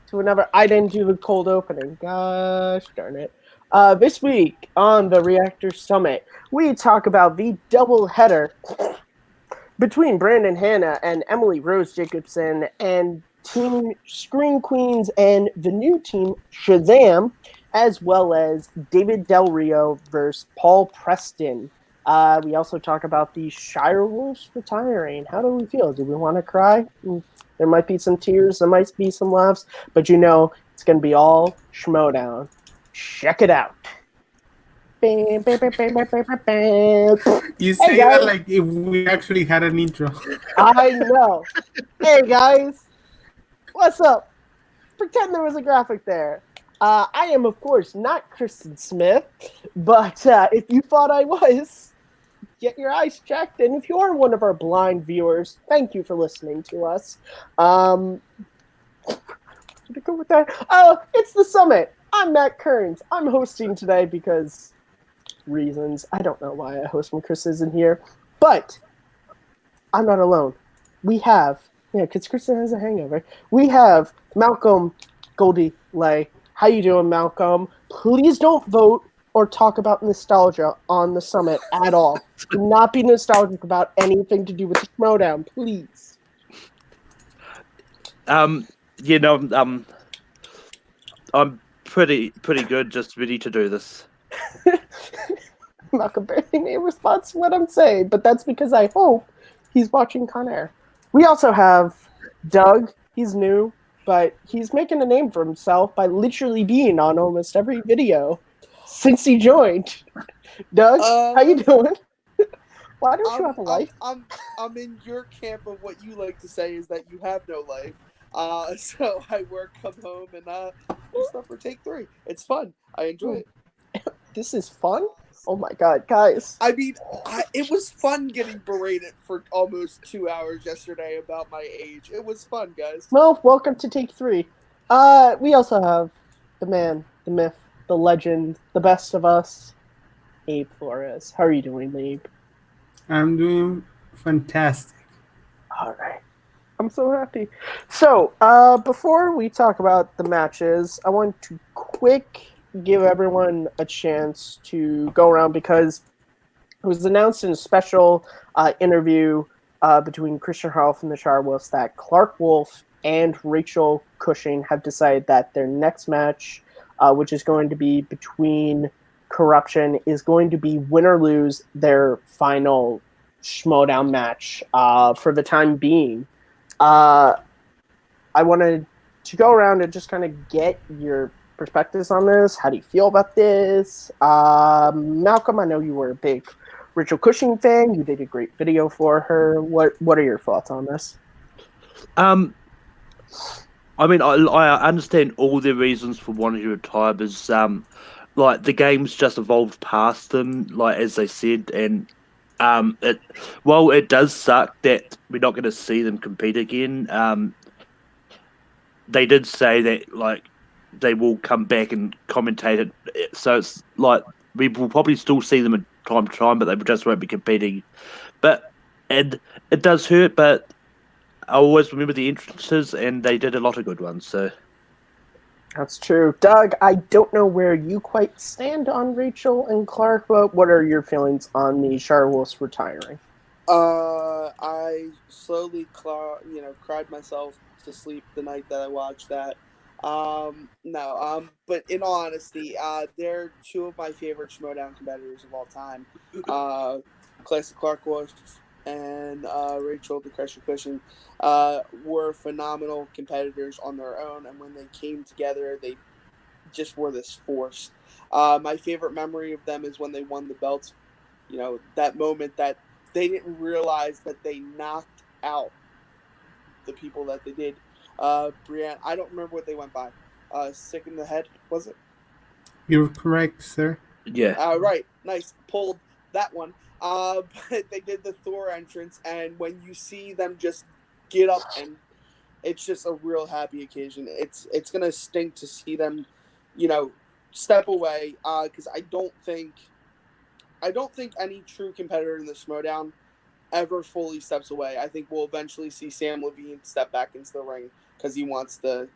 to another. I didn't do the cold opening. Gosh darn it. This week on the Reactor Summit, we talk about the double header between Brandon Hanna and Emily Rose Jacobson and Team Scream Queens and the new team Shazam, as well as David Del Rio versus Paul Preston. We also talk about the Shire Wolves retiring. How do we feel? Do we want to cry? There might be some tears, there might be some laughs, but it's going to be all Schmoedown. Check it out. Hey You say that guys, like if we actually had an intro. I know. Hey guys, what's up? Pretend there was a graphic there. I am, of course, not Kristen Smith, but if you thought I was, get your eyes checked. And if you're one of our blind viewers, thank you for listening to us. To go with that. Oh, it's the summit. I'm Matt Kearns. I'm hosting today because reasons. I don't know why I host when Chris isn't here, but I'm not alone. We have, because Kristen has a hangover. We have Malcolm Goldie Lay. How you doing, Malcolm? Please don't vote or talk about nostalgia on the summit at all. Do not be nostalgic about anything to do with the Schmoedown, please. You know, I'm pretty good, just ready to do this. Malcolm barely made a response to what I'm saying, but that's because I hope he's watching Con Air. We also have Doug. He's new, but he's making a name for himself by literally being on almost every video since he joined. Doug, how you doing? Why don't you have a life? I'm in your camp of what you like to say is that you have no life. So I work, come home, and do stuff for Take 3. It's fun. I enjoy it. This is fun? Oh my god, guys. I mean, it was fun getting berated for almost 2 hours yesterday about my age. It was fun, guys. Well, welcome to Take 3. We also have the man, the myth, the legend, the best of us, Abe Flores. How are you doing, Abe? I'm doing fantastic. All right. I'm so happy. So, before we talk about the matches, I want to give everyone a chance to go around because it was announced in a special interview between Christian Harloff and the Shire Wolves that Clark Wolf and Rachel Cushing have decided that their next match, which is going to be between Corruption, is going to be win or lose their final Schmoedown match for the time being. I wanted to go around and just kind of get your perspectives on this. How do you feel about this? Malcolm, I know you were a big Rachel Cushing fan. You did a great video for her. What are your thoughts on this? I mean, I understand all the reasons for wanting to retire, because like the game's just evolved past them, like as they said, and it does suck that we're not going to see them compete again. They did say that like they will come back and commentate it, so it's like we will probably still see them time to time, but they just won't be competing. And it does hurt, but I always remember the entrances, and they did a lot of good ones. So that's true. Doug, I don't know where you quite stand on Rachel and Clark, but what are your feelings on the Shire Wolves retiring? I slowly, cried myself to sleep the night that I watched that. But in all honesty, they're two of my favorite Schmoedown competitors of all time. Classic Clark Wolf and Rachel the Crusher Cushing were phenomenal competitors on their own, and when they came together, they just were this force. My favorite memory of them is when they won the belts. You know, that moment that they didn't realize that they knocked out the people that they did. Brienne, I don't remember what they went by. Sick in the head, was it? You're correct, sir. yeah, Right. Nice. Pulled that one. But they did the Thor entrance, and when you see them just get up, and it's just a real happy occasion. It's gonna stink to see them, step away. Because I don't think any true competitor in the Schmoedown ever fully steps away. I think we'll eventually see Sam Levine step back into the ring because he wants the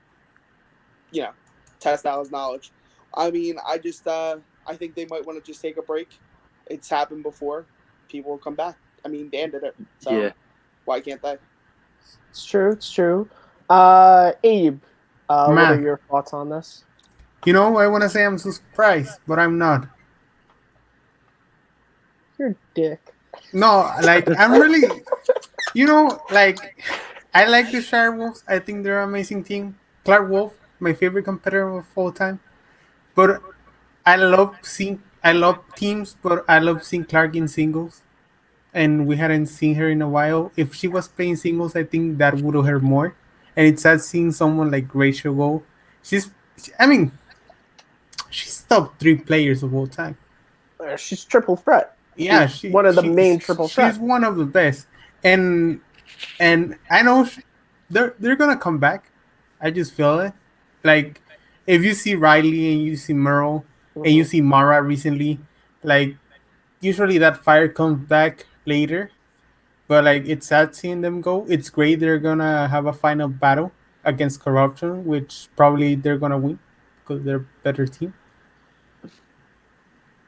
test out his knowledge. I mean, I think they might want to just take a break. It's happened before. People will come back. I mean, Dan did it. So Yeah. why can't they? It's true. It's true. Abe, what are Matt. your thoughts on this? You know, I want to say I'm surprised, but I'm not. You're a dick. No, like I'm really, like I like the Shire Wolves. I think they're an amazing team. Clark Wolf, my favorite competitor of all time. But I love teams, but I love seeing Clark in singles. And we hadn't seen her in a while. If she was playing singles, I think that would have hurt more. And it's sad seeing someone like Rachel go. I mean, she's top 3 players of all time. She's triple threat. Yeah, She's one of the main triple threats. She's one of the best, and I know they're gonna come back. I just feel it. Like if you see Riley and you see Merle and you see Mara recently, like usually that fire comes back later. But like it's sad seeing them go. It's great they're gonna have a final battle against corruption, which probably they're gonna win because they're a better team.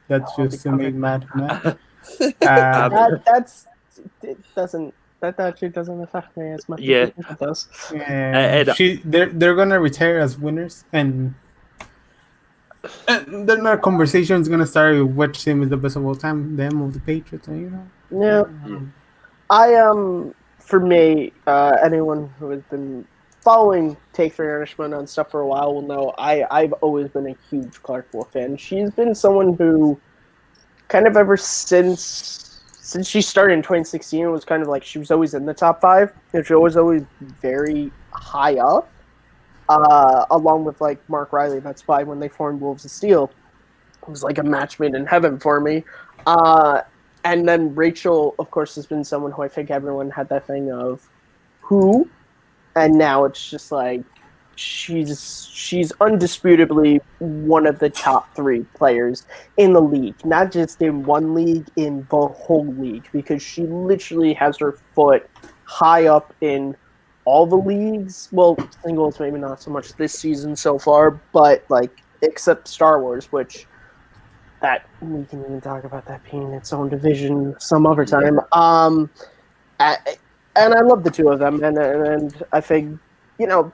That's just to make Matt mad. That actually doesn't affect me as much Yeah. as you think it does. They're gonna retire as winners, and then our conversation is gonna start with which team is the best of all time, them or the Patriots, and Yeah. For me, anyone who has been following Take for Nourishment and stuff for a while will know I've always been a huge Clark Wolf fan. She's been someone who kind of ever since she started in 2016 was kind of like she was always in the top 5 and she was always very high up, along with like Mark Riley. That's why when they formed Wolves of Steel, it was like a match made in heaven for me. And then Rachel, of course, has been someone who I think everyone had that thing of who, and now it's just like she's undisputably one of the top 3 players in the league, not just in one league, in the whole league, because she literally has her foot high up in all the leagues. Well, singles maybe not so much this season so far, but like except Star Wars, which that we can even talk about that being its own division some other time. And I love the two of them, and I think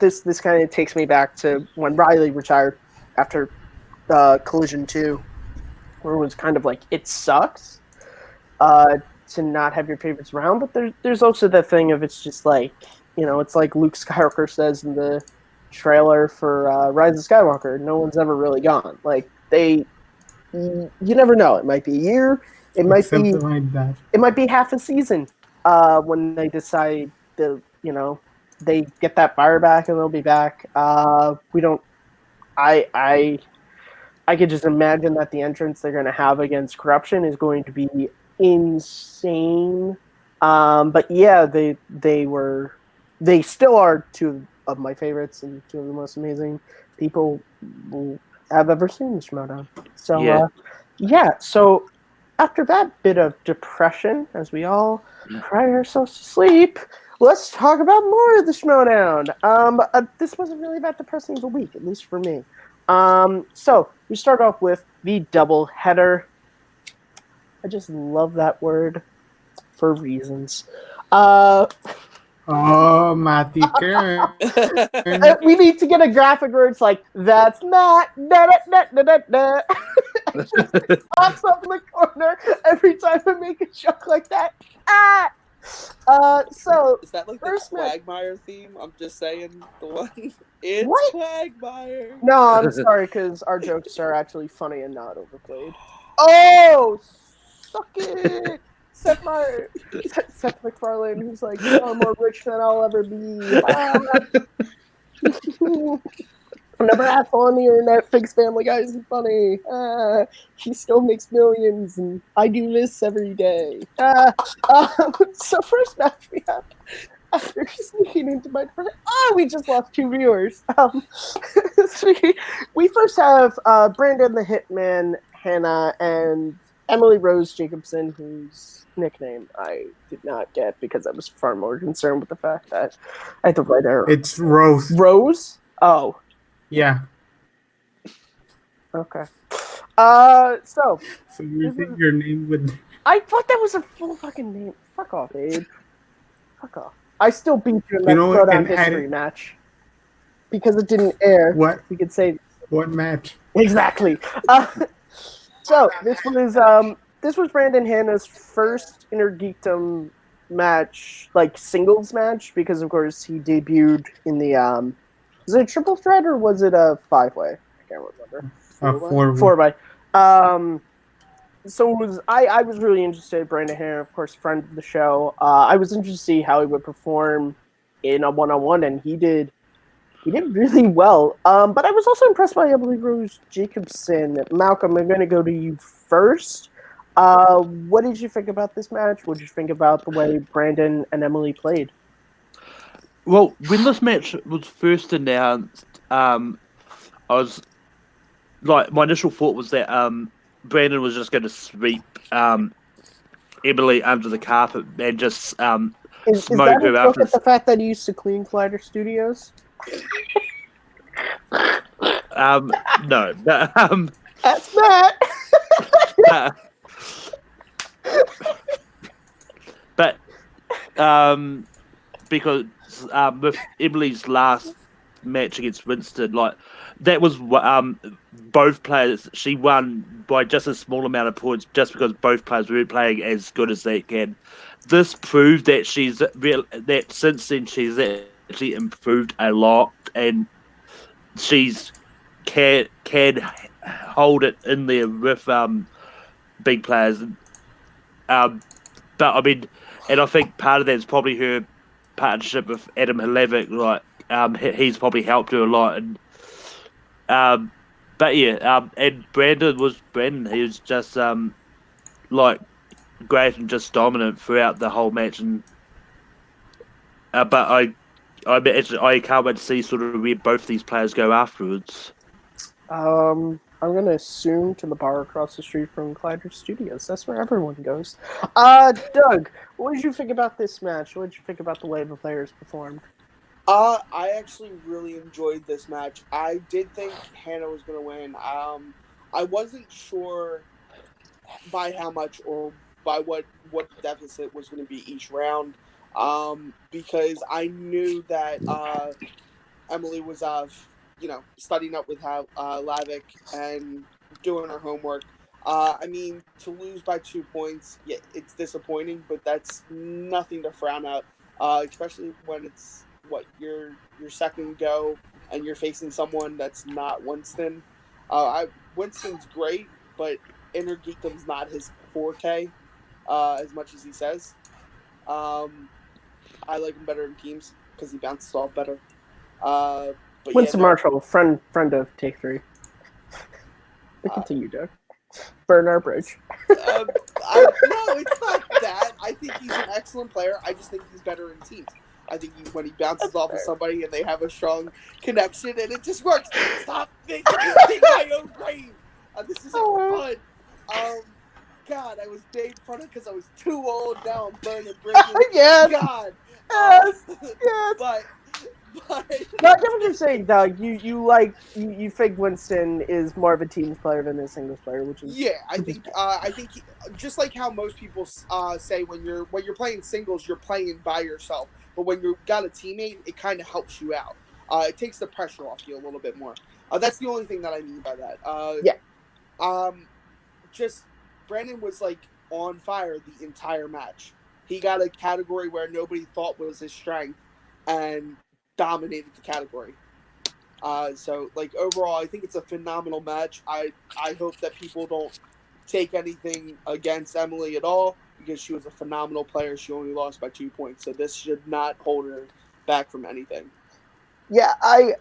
this kind of takes me back to when Riley retired after Collision 2, where it was kind of like it sucks to not have your favorites around, but there's also that thing of it's just like it's like Luke Skywalker says in the trailer for Rise of Skywalker, no one's ever really gone. Like you never know. It might be a year. It might be like that. It might be half a season when they decide to, they get that fire back and they'll be back. We don't. I could just imagine that the entrance they're going to have against corruption is going to be insane. But yeah, they still are 2 of my favorites and 2 of the most amazing people I've ever seen in Schmoedown. So so after that bit of depression, as we all cry ourselves to sleep, let's talk about more of the Schmoedown. This wasn't really that depressing of a week, at least for me. So we start off with the double header. I just love that word for reasons. Oh, Matty Kern. We need to get a graphic where it's like, that's not da da da da da. It just pops up in the corner every time I make a joke like that. So is that like the Quagmire theme? I'm just saying the one. It's what? Quagmire. No, I'm sorry, because our jokes are actually funny and not overplayed. Oh, suck it. Seth MacFarlane, who's like, I'm more rich than I'll ever be. Another asshole on the internet thinks Family Guy isn't funny. He still makes millions, and I do this every day. So first match we have, after sneaking into my department, we just lost 2 viewers. We first have Brandon the Hitman, Hannah, and Emily Rose Jacobson, whose nickname I did not get because I was far more concerned with the fact that I had to write her. It's Rose. Rose? Oh. Yeah. Okay. So So you think your name would? I thought that was a full fucking name. Fuck off, Abe. Fuck off. I still beat you in You that know, Schmoedown and history match because it didn't air. what? We could say What match? exactly. So this was Brandon Hanna's first Intergeekdom match, like singles match, because of course he debuted in the was it a triple threat or was it a 5-way? I can't remember. Four. 4-way. So it was I was really interested. Brandon Hanna, of course, friend of the show. I was interested to see how he would perform in a one-on-one, and he did really well. But I was also impressed by Emily Rose Jacobson. Malcolm, I'm going to go to you first. What did you think about this match? What did you think about the way Brandon and Emily played? Well, when this match was first announced, I was like, my initial thought was that Brandon was just going to sweep Emily under the carpet and just Is smoke that a her joke after. at the fact that he used to clean Collider Studios? No, but, That's Matt. but because with Emily's last match against Winston, like that was both players. She won by just a small amount of points, just because both players weren't playing as good as they can. This proved that that since then she's actually improved a lot, and she's can hold it in there with big players. But I mean, and I think part of that is probably her partnership with Adam Halevic. Like, he's probably helped her a lot. And but yeah, and Brandon was Brandon. He was just like great and just dominant throughout the whole match. And but I can't wait to see sort of where both these players go afterwards. I'm gonna assume to the bar across the street from Collider Studios. That's where everyone goes. Doug, what did you think about this match? What did you think about the way the players performed? I actually really enjoyed this match. I did think Hannah was going to win. I wasn't sure by how much or by what the deficit was going to be each round. Because I knew that Emily was studying up with Lavic and doing her homework. I mean, to lose by 2 points, yeah, it's disappointing, but that's nothing to frown at. Especially when it's your second go and you're facing someone that's not Winston. Winston's great, but Inner Geekdom's not his forte as much as he says. I like him better in teams because he bounces off better. But Winston yeah, no, Marshall, friend of Take 3. We continue, Doug. Burn our bridge. no, it's not that. I think he's an excellent player. I just think he's better in teams. I think when he bounces off of somebody and they have a strong connection and it just works. Stop dig my own grave. This isn't fun. God, I was made fun of because I was too old. Now I'm burning bridges. Yes. God. Yes. But no, I get what you're saying, Doug. You think Winston is more of a teams player than a singles player, which is I think just like how most people say when you're playing singles, you're playing by yourself, but when you've got a teammate, it kind of helps you out. It takes the pressure off you a little bit more. That's the only thing that I mean by that. Just Brandon was like on fire the entire match. He got a category where nobody thought was his strength and dominated the category. So like overall, I think it's a phenomenal match. I hope that people don't take anything against Emily at all because she was a phenomenal player. She only lost by 2 points, so this should not hold her back from anything. Yeah, I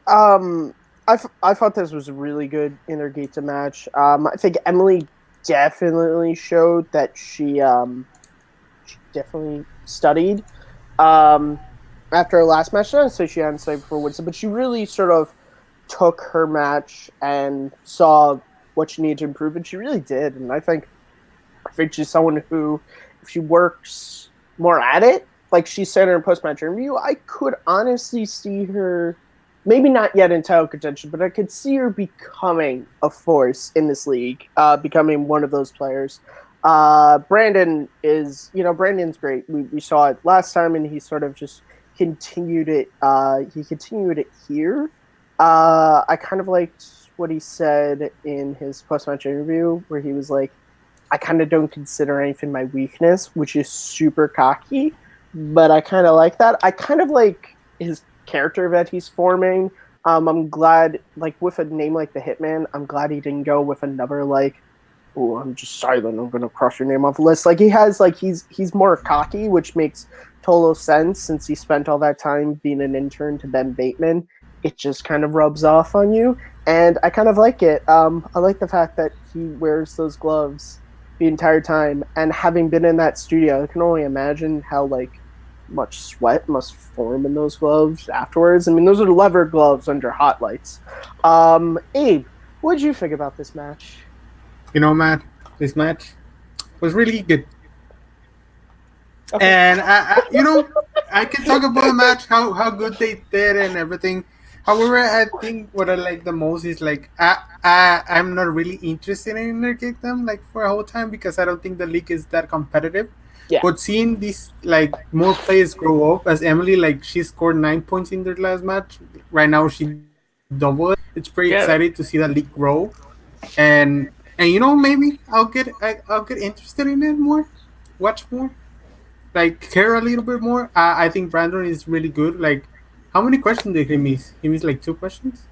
thought this was a really good Intergeekdom match. I think Emily definitely showed that she definitely studied after her last match. Not so she hadn't studied before Winston, but she really sort of took her match and saw what she needed to improve, and she really did. And I think she's someone who, if she works more at it, like she said in her post-match interview, I could honestly see her, maybe not yet in title contention, but I could see her becoming a force in this league, becoming one of those players. Brandon is, Brandon's great. We saw it last time, and he sort of just continued it. He continued it here. I kind of liked what he said in his post-match interview, where he was like, I kind of don't consider anything my weakness, which is super cocky, but I kind of like that. I kind of like his character that he's forming. I'm glad, like, with a name like the Hitman, I'm glad he didn't go with another, like, oh, I'm just silent, I'm going to cross your name off the list. Like, he has, like, he's more cocky, which makes total sense since he spent all that time being an intern to Ben Bateman. It just kind of rubs off on you, and I kind of like it. I like the fact that he wears those gloves the entire time, and having been in that studio, I can only imagine how like much sweat must form in those gloves afterwards. I mean, those are leather gloves under hot lights. Abe, what did you think about this match? Matt, this match was really good. Okay. And I can talk about the match, how good they did and everything. However, I think what I like the most is like I'm not really interested in Reactors like for a whole time because I don't think the league is that competitive. Yeah. But seeing these like more players grow up, as Emily, like she scored 9 points in their last match. Right now she doubled it. It's pretty exciting to see the league grow, and maybe I'll get interested in it more, watch more, like care a little bit more. I think Brandon is really good. Like, how many questions did he miss? He missed like 2 questions.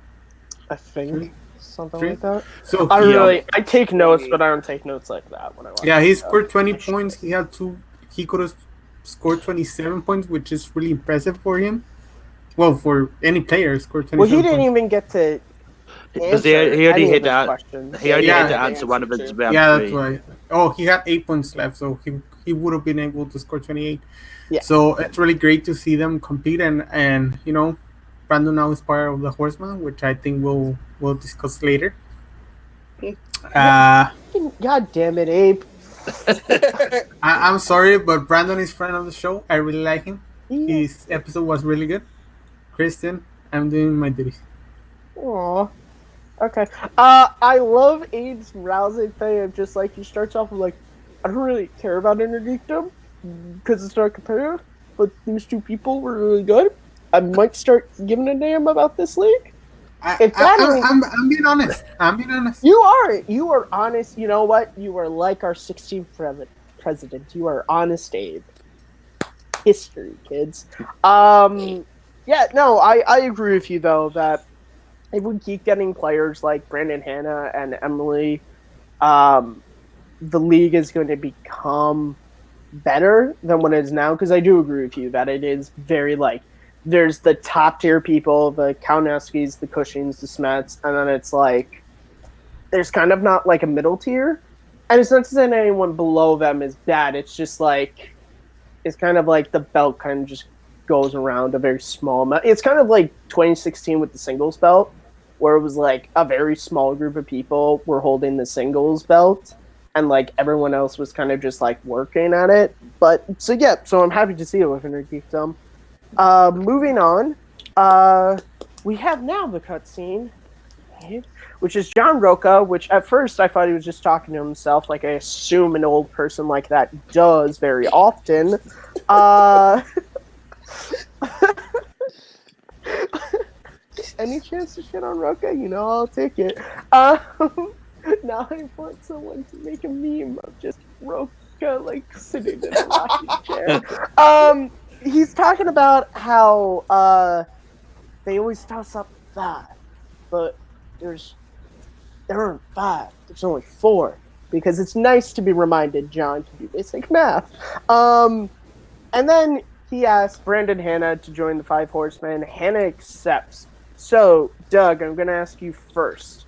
I think Three? something Three? like that. So I take notes, but I don't take notes like that when I watch. yeah, he scored 20 points. He had 2. He could have scored 27 points, which is really impressive for him. Well, for any player, scored 27 Well, he didn't points. even get to Because answer he only any had of his to questions. he only Yeah. had to answer one of his round Yeah, three. that's why. Oh, he had 8 points left, so he would have been able to score 28. Yeah. So it's really great to see them compete, and Brandon now is part of the Horseman, which I think we'll discuss later. God damn it, Abe. I'm sorry, but Brandon is friend of the show. I really like him. Yeah. His episode was really good. Kristen, I'm doing my duties. Aw. Okay. I love Abe's rousing thing of just like he starts off with like, I don't really care about Interdictum because it's not competitive, but these two people were really good. I might start giving a damn about this league. I'm being honest. You are honest. You know what? You are like our 16th president. You are honest, Abe. History, kids. Yeah, no, I agree with you though that if we keep getting players like Brandon Hanna and Emily, the league is going to become better than what it is now. Because I do agree with you that it is very like there's the top tier people, the Kauneskis, the Cushings, the Smets, and then it's like there's kind of not like a middle tier. And it's not to say anyone below them is bad. It's just like it's kind of like the belt kind of just goes around a very small amount. It's kind of like 2016 with the singles belt, where it was like a very small group of people were holding the singles belt, and like everyone else was kind of just like working at it. But so I'm happy to see it with Geekdom. Moving on, we have now the cutscene, which is John Roca, which at first I thought he was just talking to himself, like I assume an old person like that does very often. Any chance to shit on Roca? I'll take it. Now I want someone to make a meme of just Roca like sitting in a rocking chair. He's talking about how they always toss up 5, but there aren't 5. There's only 4 because it's nice to be reminded, John, to do basic math. And then he asks Brandon Hanna to join the 5 Horsemen. Hanna accepts. So, Doug, I'm going to ask you first.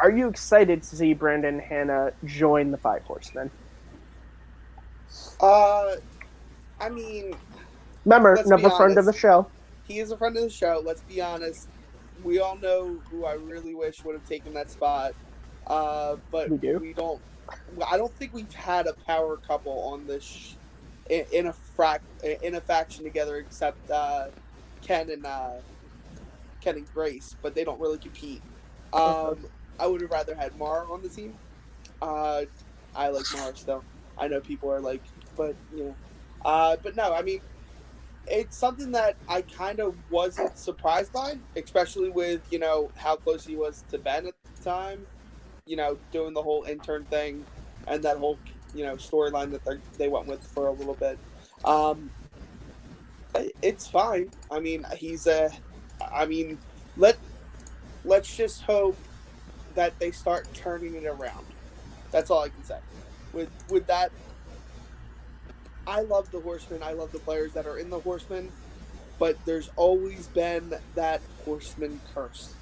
Are you excited to see Brandon Hanna join the 5 Horsemen? I mean, remember, another friend of the show. He is a friend of the show. Let's be honest. We all know who I really wish would have taken that spot. But we don't. I don't think we've had a power couple on this in a faction together except Ken Ken and Grace, but they don't really compete. I would have rather had Mar on the team. I like Mar still. I know people are like, but but no, I mean, it's something that I kind of wasn't surprised by, especially with how close he was to Ben at the time. Doing the whole intern thing and that whole storyline that they went with for a little bit. It's fine. I mean, let's just hope that they start turning it around. That's all I can say. With that, I love the Horsemen. I love the players that are in the Horsemen, but there's always been that Horseman curse.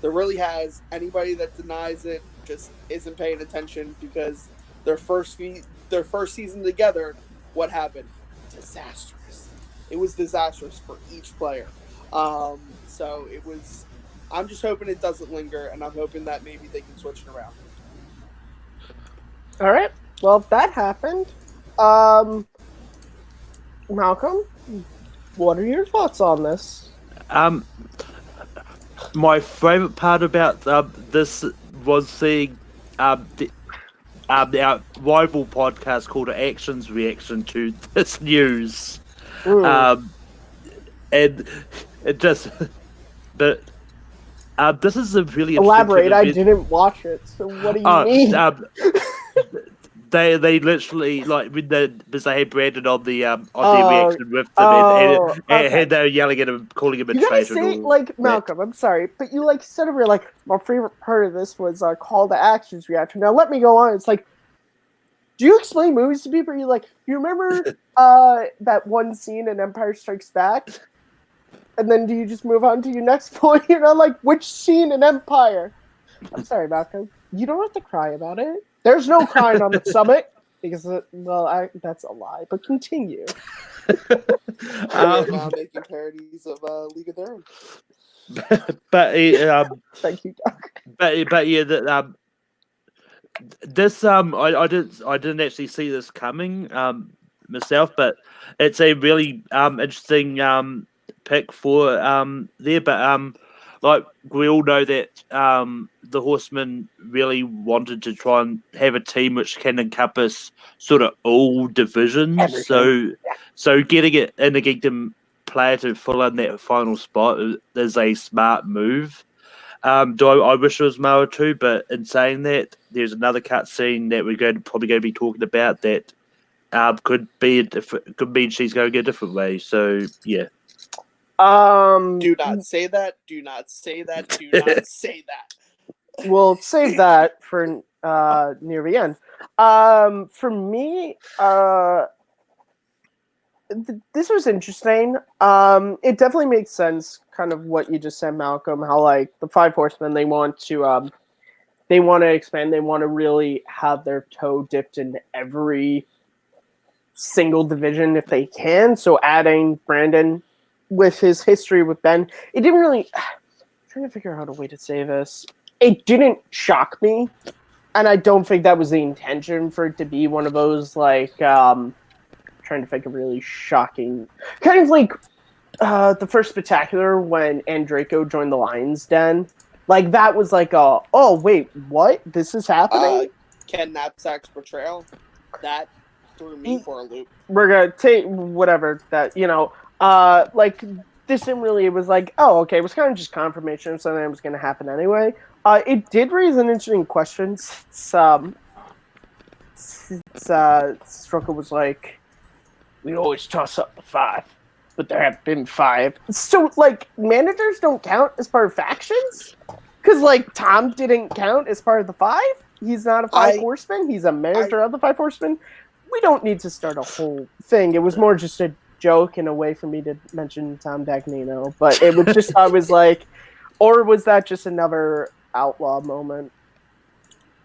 There really has. Anybody that denies it just isn't paying attention, because their first season together, what happened? Disastrous. It was disastrous for each player. So it was. I'm just hoping it doesn't linger, and I'm hoping that maybe they can switch it around. All right. Well, that happened. Malcolm, what are your thoughts on this? My favorite part about this was seeing our rival podcast called Actions reaction to this news. And it just, but this is a really elaborate. I didn't watch it, so what do you mean? They literally, like, when they had Brandon on the reaction with them, and they were yelling at him, calling him a traitor. You gotta say, Malcolm, I'm sorry, but you said it, like, my favorite part of this was call to actions reaction. Now let me go on. It's like, do you explain movies to people? You remember that one scene in Empire Strikes Back? And then do you just move on to your next point? Which scene in Empire? I'm sorry, Malcolm. You don't have to cry about it. There's no crying on the summit, because, that's a lie. But continue. We're now making parodies of League of Their Own. But thank you, Doc. But yeah, this I didn't actually see this coming myself, but it's a really interesting pick for there. But like, we all know that the Horsemen really wanted to try and have a team which can encompass sort of all divisions. Everything. So getting it in a Geekdom player to fill in that final spot is a smart move. I wish it was Mara too, but in saying that, there's another cutscene that we're probably going to be talking about that could mean she's going a different way. So yeah. Do not say that. Do not say that. Do not say that. We'll save that for near the end. For me, this was interesting. It definitely makes sense, kind of what you just said, Malcolm. How the Five Horsemen, they want to expand. They want to really have their toe dipped in every single division if they can. So adding Brandon with his history with Ben, it didn't really. I'm trying to figure out a way to say this. It didn't shock me, and I don't think that was the intention for it to be one of those trying to think of really shocking, kind of like the first Spectacular when Andraco joined the Lion's Den. That was oh wait, what? This is happening? Ken Knapsack's portrayal, that threw me for a loop. We're gonna take whatever that this didn't really. It was oh, okay. It was kind of just confirmation of something that was going to happen anyway. It did raise an interesting question. Since Strucker was we always toss up the 5, but there have been 5. So managers don't count as part of factions, because Tom didn't count as part of the 5. He's not a 5 horseman. He's a manager of the 5 horsemen. We don't need to start a whole thing. It was more just a joke in a way for me to mention Tom Dagnino, but it was just I was or was that just another outlaw moment?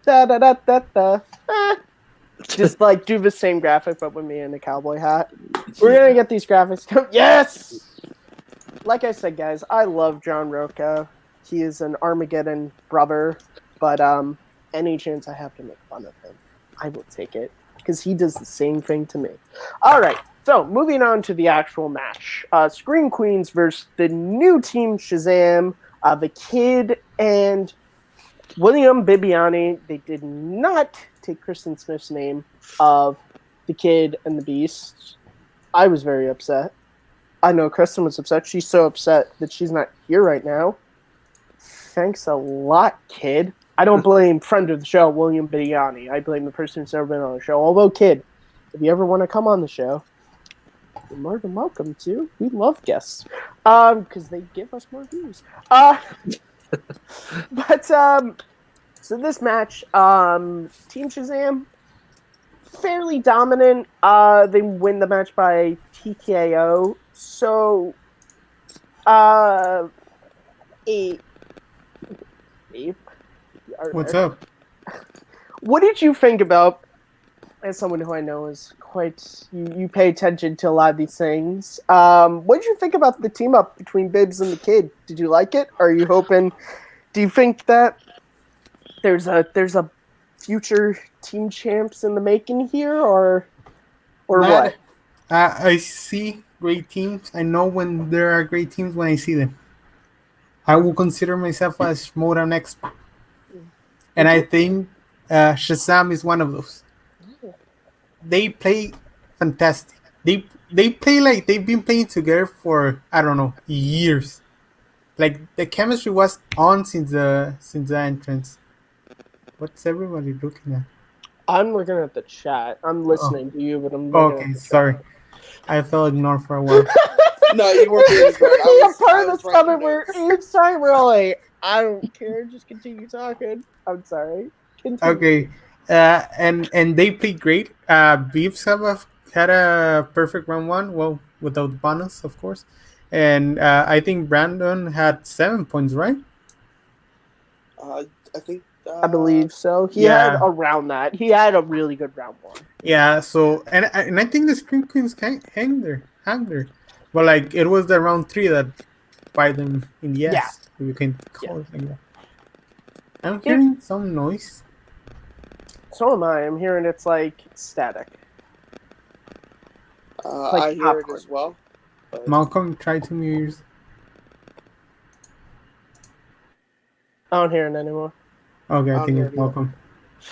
Just do the same graphic but with me in a cowboy hat. We're gonna get these graphics. Yes. Like I said, guys, I love John Roca. He is an Armageddon brother, but any chance I have to make fun of him, I will take it, because he does the same thing to me. All right. So, moving on to the actual match. Scream Queens versus the new team Shazam, the Kid and William Bibiani. They did not take Kristen Smith's name of the Kid and the Beast. I was very upset. I know Kristen was upset. She's so upset that she's not here right now. Thanks a lot, Kid. I don't blame friend of the show, William Bibiani. I blame the person who's never been on the show. Although, Kid, if you ever want to come on the show, you're more than welcome to. We love guests because they give us more views. So this match, Team Shazam, fairly dominant. They win the match by TKO. So, Abe, What's up? what did you think about? As someone who I know is quite, you pay attention to a lot of these things. What did you think about the team up between Bibbs and the Kid? Did you like it? Are you hoping? Do you think that there's a future team champs in the making here, or what? I see great teams. I know when there are great teams when I see them. I will consider myself a Schmoedown expert, and I think Shazam is one of those. They play fantastic. They play like they've been playing together for, I don't know, years. Like the chemistry was on since the entrance. What's everybody looking at? I'm looking at the chat. I'm listening to you, but I'm looking Okay, at the sorry. chat. I felt ignored for a while. No, you weren't being ignored. I'm part of this writing comment where notes. Abe's talking, we're all like, I don't care, just continue talking. I'm sorry. Continue. Okay, and they played great. Beefs had a perfect round one, well, without the bonus, of course. And I think Brandon had 7 points, right? I think. I believe so. He Yeah. had around that. He had a really good round one. Yeah. So and I think the Scream Queens can hang there. But like it was the round 3 that by them in the ass. You can call it like that. I'm hearing some noise. So am I. I'm hearing it's like static. Like I hear popcorn. it as well. But Malcolm, try to mute yours. I don't hear it anymore. Okay, I I'm think here, it's Malcolm.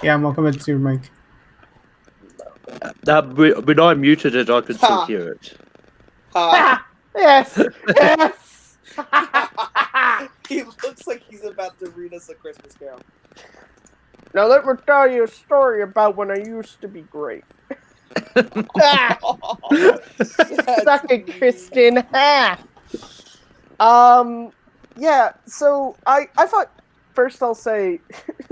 Yeah, Malcolm, it's your mic. When I muted it, I could still Ha. hear it. Yes! Yes! He looks like he's about to read us a Christmas Carol. Now let me tell you a story about when I used to be great. Suck it, Kristen. Yeah, so I thought, first I'll say,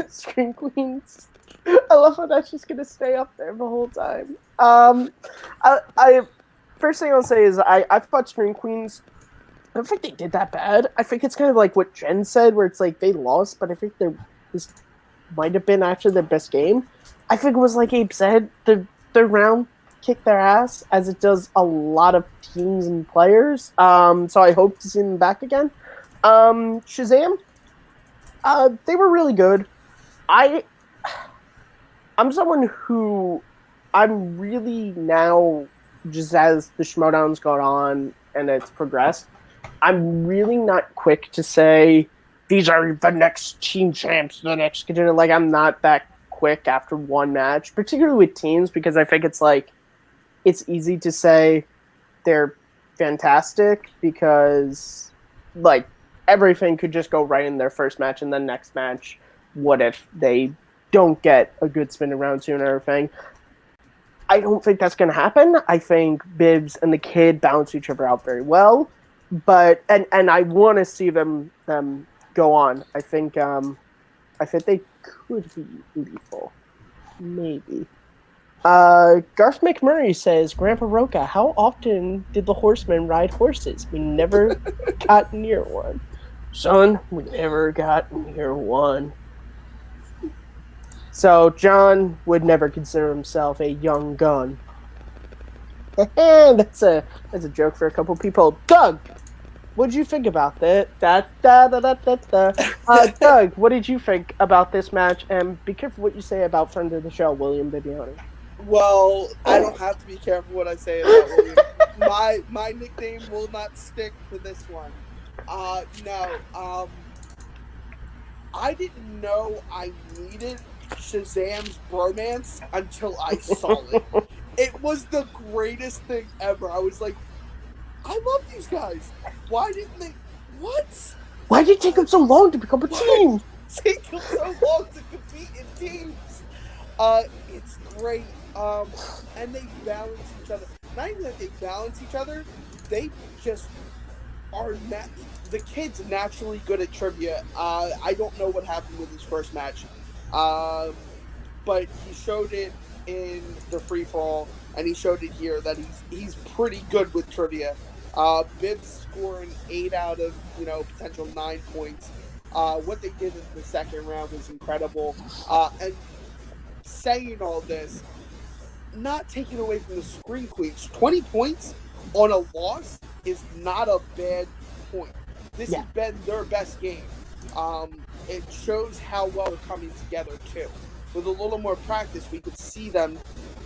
Scream Queens. I love how that's just gonna stay up there the whole time. I first thing I'll say is I thought Scream Queens, I don't think they did that bad. I think it's kind of like what Jen said, where it's like they lost, but I think this might have been actually their best game. I think it was like Abe said, the third round kicked their ass, as it does a lot of teams and players. So I hope to see them back again. Shazam, they were really good. I'm someone who I'm really now, just as the Schmoedown's gone on and it's progressed, I'm really not quick to say these are the next team champs, the next contender. Like, I'm not that quick after one match, particularly with teams, because I think it's like it's easy to say they're fantastic because like everything could just go right in their first match, and then next match, what if they don't get a good spin around soon and everything? I don't think that's going to happen. I think Bibbs and the Kid balance each other out very well, but and I want to see them go on. I think they could be lethal, maybe. Garth McMurray says, Grandpa Roca, how often did the horsemen ride horses? We never got near one. Son, we never got near one. So John would never consider himself a young gun. That's a joke for a couple people. Doug, what did you think about that? Doug, what did you think about this match? And be careful what you say about friend of the show, William Bibiani. Well, I don't have to be careful what I say about William. My nickname will not stick for this one. No. I didn't know I needed Shazam's bromance until I saw it. It was the greatest thing ever. I was like, I love these guys. Why didn't they? What? Why did it take them so long to become a team? Take them so long to compete in teams. It's great. And they balance each other. Not even that they balance each other, they just are the kid's naturally good at trivia. I don't know what happened with his first match, but he showed it in the free for all, and he showed it here that he's pretty good with trivia. Bibbs scoring 8 out of potential 9 points. What they did in the second round was incredible. And saying all this, not taking away from the Scream Queens, 20 points on a loss is not a bad point. This has been their best game. It shows how well they're coming together too. With a little more practice, we could see them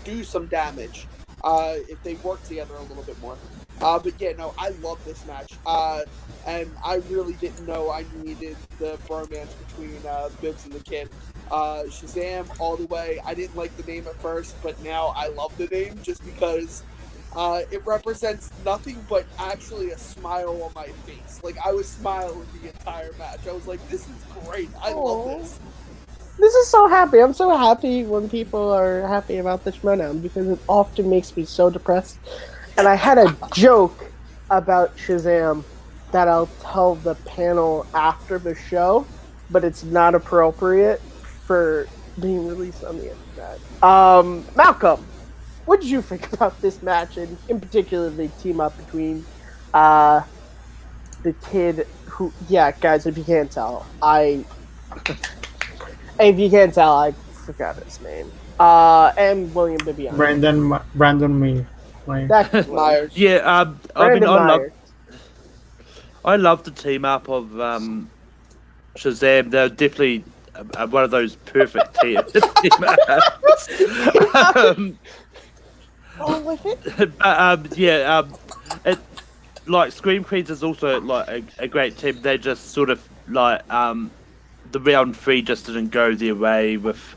do some damage if they work together a little bit more. But yeah, no, I love this match. And I really didn't know I needed the bromance between Bibbs and the kid. Shazam all the way. I didn't like the name at first, but now I love the name just because it represents nothing but actually a smile on my face. Like, I was smiling the entire match. I was like, this is great. I love this. This is so happy. I'm so happy when people are happy about the Schmoedown because it often makes me so depressed. And I had a joke about Shazam that I'll tell the panel after the show, but it's not appropriate for being released on the internet. Malcolm, what did you think about this match, and in particular the team up between the kid who, guys, if you can't tell, I forgot his name. And William Bibiano. Brandon Meyer. Myers. Yeah, I love the team up of Shazam. They're definitely one of those perfect team ups. With it? Like Scream Queens is also like a great team. They just sort of like the round 3 just didn't go their way with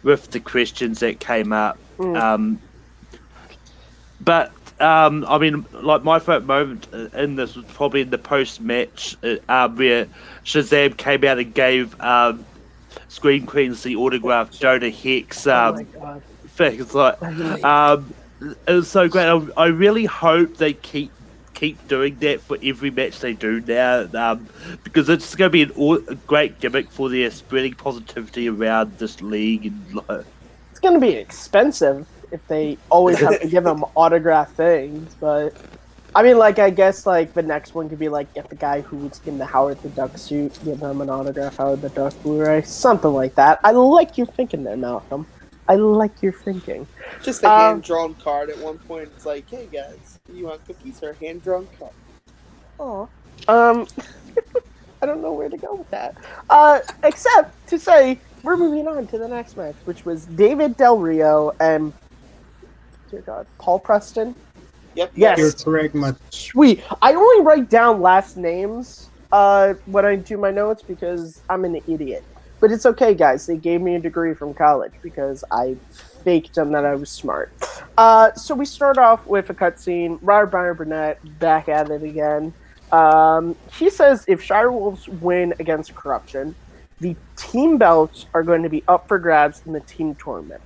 the questions that came up. But I mean, like, my favorite moment in this was probably in the post-match where Shazam came out and gave Scream Queens the autograph Jonah Hex things. Like, it was so great. I really hope they keep doing that for every match they do now, because it's going to be a great gimmick for their spreading positivity around this league. And it's going to be expensive if they always have to give them autograph things, but I mean, like, I guess like the next one could be like get the guy who's in the Howard the Duck suit, give them an autograph Howard the Duck Blu-ray, something like that. I like your thinking there, Malcolm. I like your thinking. Just a hand-drawn card at one point. It's like, hey guys, you want cookies or a hand-drawn card? Oh, I don't know where to go with that. Except to say we're moving on to the next match, which was David Del Rio and, dear God, Paul Preston. Yep. Yes. You're correct, much. Sweet. I only write down last names when I do my notes because I'm an idiot. But it's okay, guys. They gave me a degree from college because I faked them that I was smart. So we start off with a cutscene. Robert Meyer Burnett back at it again. He says if Shire Wolves win against corruption, the team belts are going to be up for grabs in the team tournament,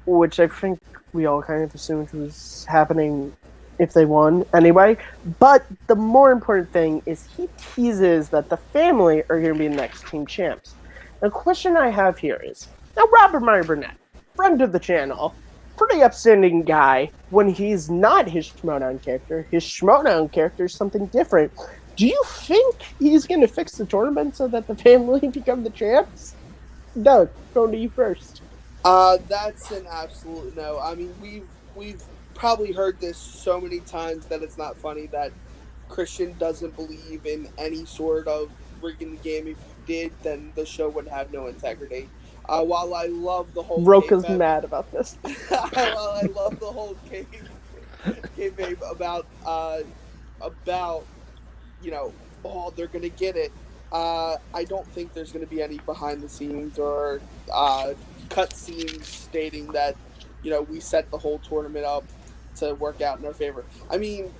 which I think we all kind of assumed was happening if they won anyway. But the more important thing is he teases that the family are going to be the next team champs. The question I have here is, now Robert Meyer Burnett, friend of the channel, pretty upstanding guy when he's not his Schmoedown character. His Schmoedown character is something different. Do you think he's going to fix the tournament so that the family become the champs? Doug, going to you first. That's an absolute no. I mean, we've probably heard this so many times that it's not funny that Christian doesn't believe in any sort of rigging the game. did, then the show would have no integrity. While I love the whole Roka's kayfabe- mad about this. while I love the whole kayfabe about oh, they're gonna get it. I don't think there's gonna be any behind the scenes or cut scenes stating that we set the whole tournament up to work out in our favor. I mean,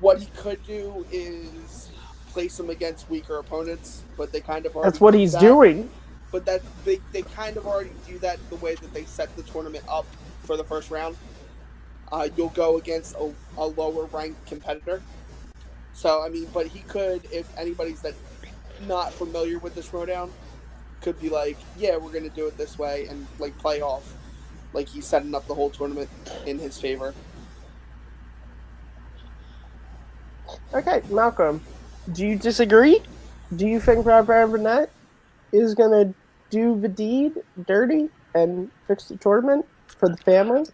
what he could do is place them against weaker opponents, but they kind of already That's what do he's that. doing. But they kind of already do that the way that they set the tournament up for the first round. You'll go against a lower ranked competitor. So I mean, but he could, if anybody's that not familiar with the Schmoedown, could be like, yeah, we're gonna do it this way and like play off, like he's setting up the whole tournament in his favor. Okay, Malcolm, do you disagree? Do you think Robert Burnett is gonna do the deed dirty and fix the tournament for the family?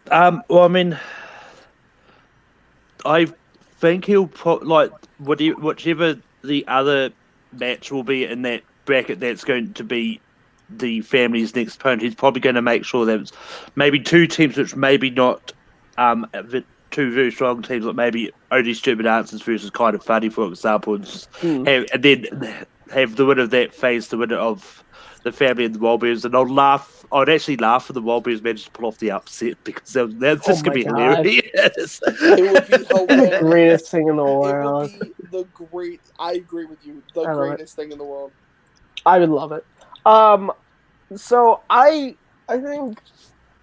Well, I mean, I think he'll whichever the other match will be in that bracket that's going to be the family's next opponent. He's probably going to make sure that it's maybe two teams which maybe not two very strong teams, like maybe only stupid answers versus kind of funny, for example, and then have the winner of that face the winner of the family and the Wildberries, and I'd actually laugh for the Wildberries managed to pull off the upset because that's just going to be hilarious. It would be hilarious. The greatest thing in the It world. would be I agree with you. The greatest thing in the world. I would love it. So I think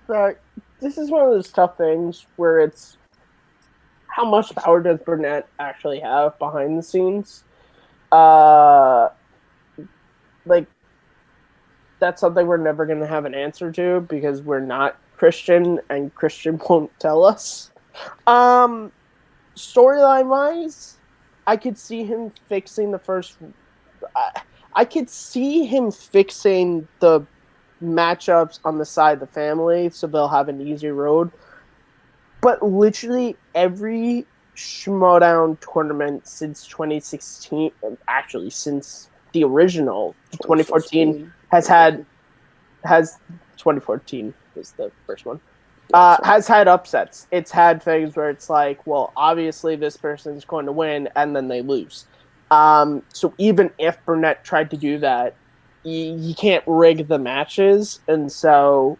that this is one of those tough things where it's how much power does Burnett actually have behind the scenes? Like, that's something we're never going to have an answer to because we're not Christian and Christian won't tell us. Storyline wise, I could see him fixing the first. I could see him fixing the matchups on the side of the family so they'll have an easier road. But literally every Schmoedown tournament since 2016, actually since the original 2014, has 2014 was the first one. Has had upsets. It's had things where it's like, well, obviously this person's going to win, and then they lose. So even if Burnett tried to do that, you can't rig the matches, and so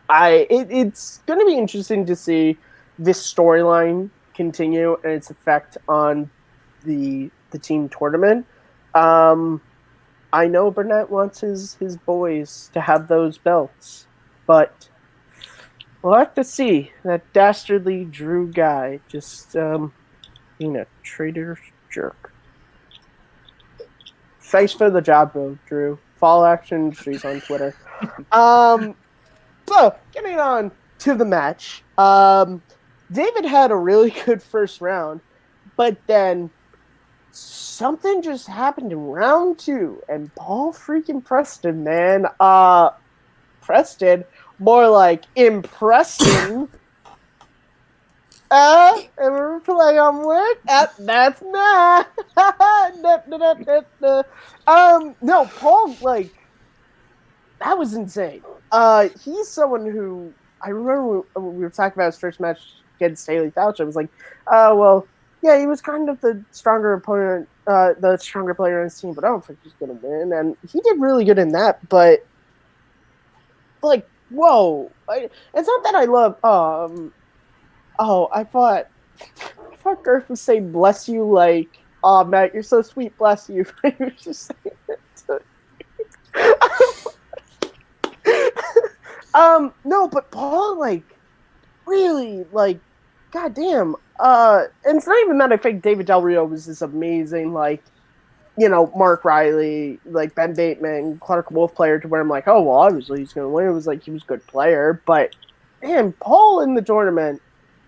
it's going to be interesting to see this storyline continue and its effect on the team tournament. I know Burnett wants his boys to have those belts, but we'll have to see. That dastardly Drew guy just being a traitor jerk. Thanks for the job, though, Drew. Follow Action Industries on Twitter. So, getting on to the match. David had a really good first round, but then something just happened in round 2, and Paul freaking Preston, man. Preston, more like impressing. And we're playing on work. That's not. No, Paul, like, that was insane. He's someone who I remember when we were talking about his first match against Haley Fouch. I was like, well, yeah, he was kind of the stronger opponent, the stronger player on his team, but I don't think he's gonna win. And he did really good in that, but like, whoa! It's not that I love. I thought Garth was saying "bless you," like, "Oh, Matt, you're so sweet, bless you." He was just saying it. No, but Paul, like, really, like, goddamn. And it's not even that I think David Del Rio was this amazing, like, Mark Riley, like Ben Bateman, Clark Wolf player to where I'm like, oh, well, obviously he's going to win. It was like he was a good player. But, man, Paul in the tournament,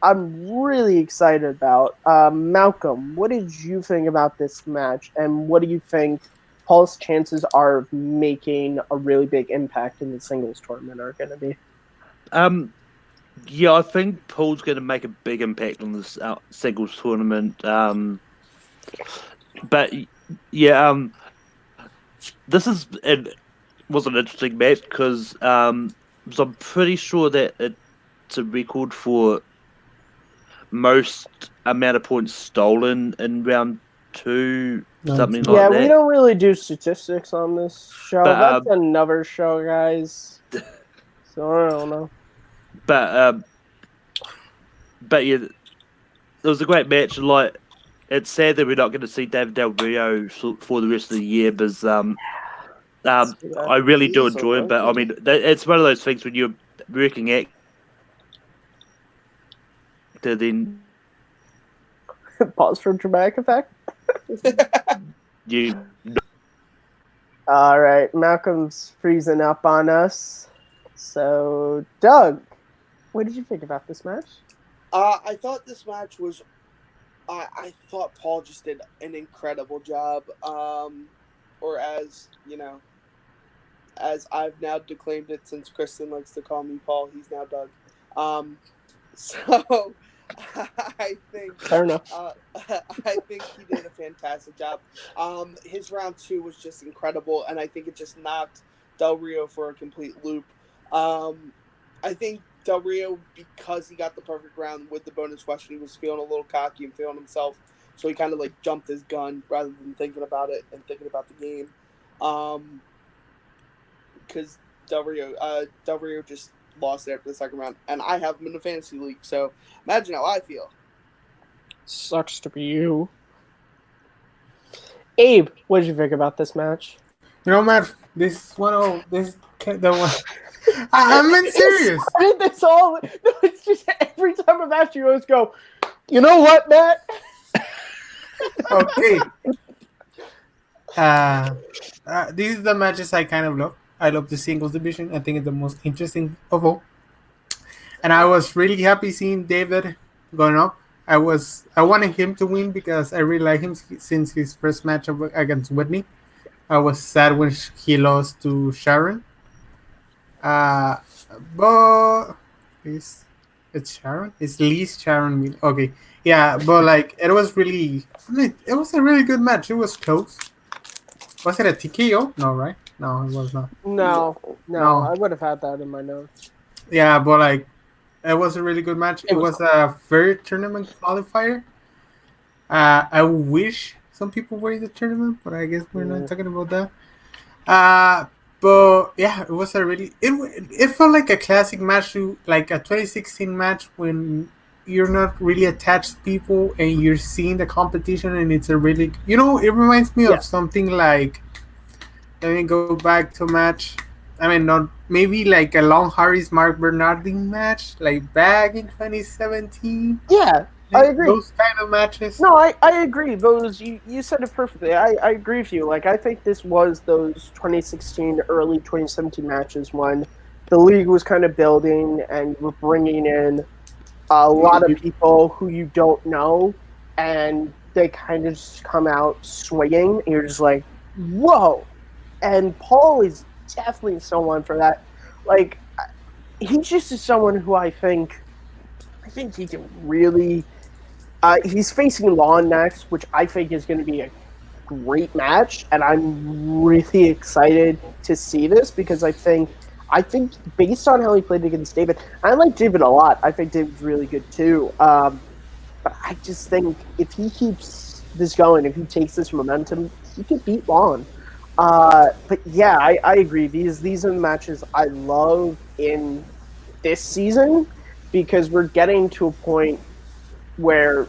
I'm really excited about. Malcolm, what did you think about this match? And what do you think Paul's chances are of making a really big impact in the singles tournament are going to be? Yeah, I think Paul's going to make a big impact on this singles tournament. But yeah, was an interesting match because I'm pretty sure that it's a record for most amount of points stolen in round 2, something like Yeah, that. we don't really do statistics on this show. But, That's another show, guys. So I don't know. But yeah, it was a great match. And like, it's sad that we're not going to see David Del Rio for the rest of the year, because I really do He's enjoy him. But I okay. mean, it's one of those things when you're working actor, then Pause for dramatic effect. you All right, Malcolm's freezing up on us. So, Doug, what did you think about this match? I thought this match was. I thought Paul just did an incredible job. Or as you know, as I've now declaimed it since Kristen likes to call me Paul, he's now Doug. So I think Fair enough. I think he did a fantastic job. His round 2 was just incredible, and I think it just knocked Del Rio for a complete loop. I think Del Rio, because he got the perfect round with the bonus question, he was feeling a little cocky and feeling himself, so he kind of like jumped his gun rather than thinking about it and thinking about the game. Because Del Rio just lost it after the second round, and I have him in the fantasy league, so imagine how I feel. Sucks to be you. Abe, what did you think about this match? You know, Matt, this one of this the one. I'm being serious. I did this all. No, it's just every time a match you always go, you know what, Matt? Okay. These are the matches I kind of love. I love the singles division. I think it's the most interesting of all. And I was really happy seeing David going up. I wanted him to win because I really like him since his first match against Whitney. I was sad when he lost to Sharon. But it's Sharon. It's Lee's Sharon. Okay, yeah, but like it was really. I mean, it was a really good match. It was close. Was it a TKO? No, right? No, it was not. No, No. I would have had that in my notes. Yeah, but like it was a really good match. It was a third tournament qualifier. I wish some people were in the tournament, but I guess we're not talking about that. But yeah, it was a really it felt like a classic match, like a 2016 match when you're not really attached to people and you're seeing the competition, and it's a really it reminds me of something like, let me go back to match. I mean, not maybe like a Long Harris Mark Bernardin match, like back in 2017. Yeah, I agree. Those kind of matches. No, I agree. Those you said it perfectly. I agree with you. Like, I think this was those 2016, early 2017 matches when the league was kind of building and we're bringing in a lot of people who you don't know, and they kind of just come out swinging, and you're just like, whoa. And Paul is definitely someone for that. Like, he just is someone who I think he can really. He's facing Lon next, which I think is going to be a great match, and I'm really excited to see this because I think based on how he played against David, I like David a lot. I think David's really good too. But I just think if he keeps this going, if he takes this momentum, he could beat Lon. But yeah, I agree. These are the matches I love in this season because we're getting to a point where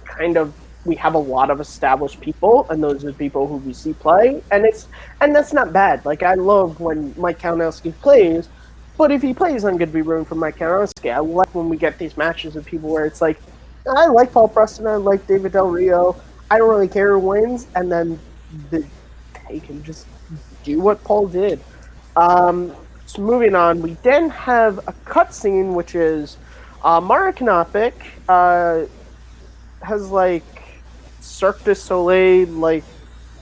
kind of we have a lot of established people, and those are people who we see play, and that's not bad. Like, I love when Mike Kalinowski plays, but if he plays, I'm going to be rooting for Mike Kalinowski. I like when we get these matches of people where it's like, I like Paul Preston, I like David Del Rio, I don't really care who wins, and then they can just do what Paul did. So moving on, we then have a cutscene, which is Mara Knopik has like Cirque du Soleil like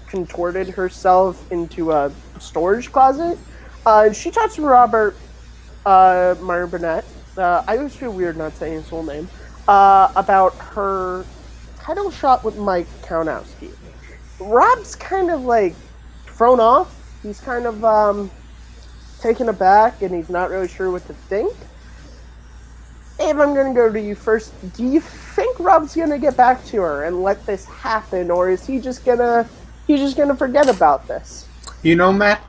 contorted herself into a storage closet. She talks to Robert Meyer Burnett. I always feel weird not saying his full name. About her title shot with Mike Kalinowski. Rob's kind of like thrown off. He's kind of taken aback, and he's not really sure what to think. Abe, I'm gonna go to you first. Do you think Rob's gonna get back to her and let this happen, or is he just gonna forget about this? You know, Matt,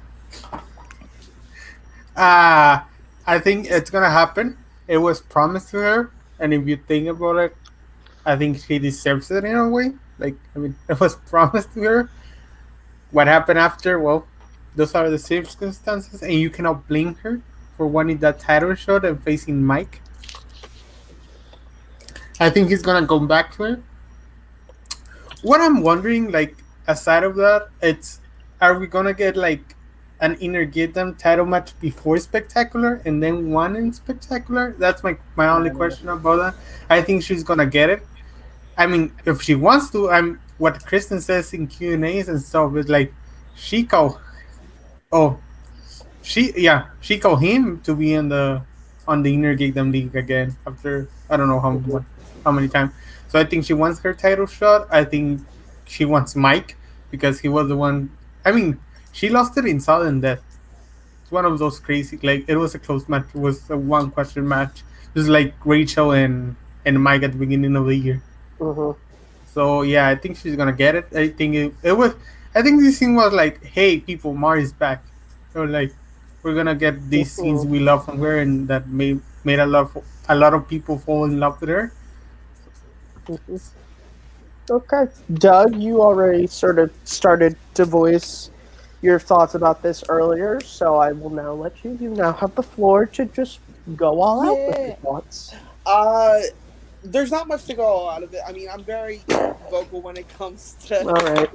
I think it's gonna happen. It was promised to her, and if you think about it, I think she deserves it in a way. Like, I mean, it was promised to her. What happened after? Well, those are the circumstances, and you cannot blame her for wanting that title shot and facing Mike. I think he's gonna go back to her. What I'm wondering, like, aside of that, it's are we gonna get like an Inner Them title match before Spectacular and then one in Spectacular? That's my only question about that. I think she's gonna get it. I mean, if she wants to, what Kristen says in Q&As and stuff is like she called she called him to be on the Inner Them League again after I don't know how many times. So I think she wants her title shot. I think she wants Mike because he was the one. I mean, she lost it in sudden death. It's one of those crazy. Like it was a close match. It was a one question match. It was like Rachel and Mike at the beginning of the year. Mm-hmm. So yeah, I think she's gonna get it. I think it was. I think this thing was like, hey, people, Mari's back. So like, we're gonna get these scenes we love from her, and that made a lot of people fall in love with her. Mm-hmm. Okay, Doug, you already sort of started to voice your thoughts about this earlier, so I will now let you. You now have the floor to just go all out with your thoughts. There's not much to go out of it. I mean, I'm very vocal when it comes to. All right.